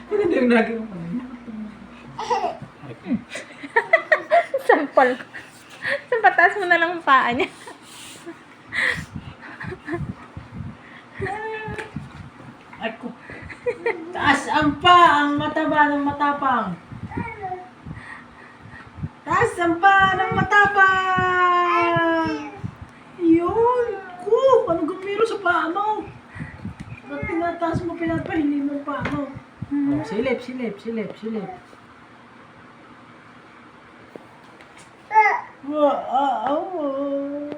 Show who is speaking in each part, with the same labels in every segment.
Speaker 1: Hindi yung lagi mo kanina.
Speaker 2: Sampal ko. Sampataas mo na lang ang paa niya.
Speaker 1: Ay ko. Taas ang pa, ang mataba ng matapang. Taas ang pa ng matapang. Yun. Ko, ano gumiro sa paa mo? Ba't pinataas mo, pinapahili mo pa mo? Oh, silip, silip, silip, silip. Wow.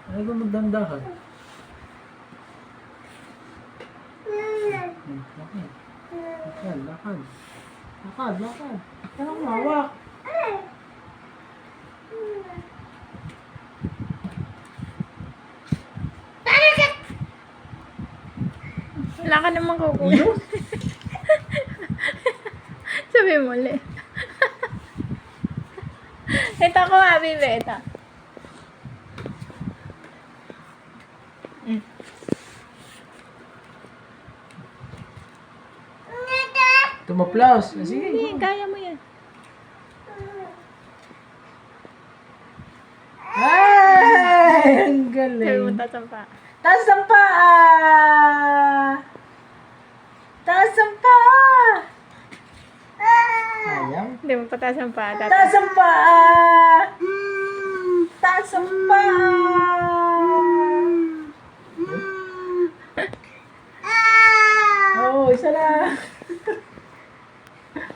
Speaker 1: Ay, kung magdandahan. Lakad, lakad. Lakad, lakad. Anong mawak?
Speaker 2: Wala ka naman kukuha. Sabi mo ulit. Ito ko nga, Bibi. Ito.
Speaker 1: Tumaplaus. Sige.
Speaker 2: Hindi, kaya mo yan.
Speaker 1: Ay! Ang
Speaker 2: Sabi mo,
Speaker 1: galing.
Speaker 2: taas ang paa.
Speaker 1: Taas ang paa! Taas ang paa! Sayang.
Speaker 2: Hindi mo pataas ang paa.
Speaker 1: Taas ang paa! Taas ang paa!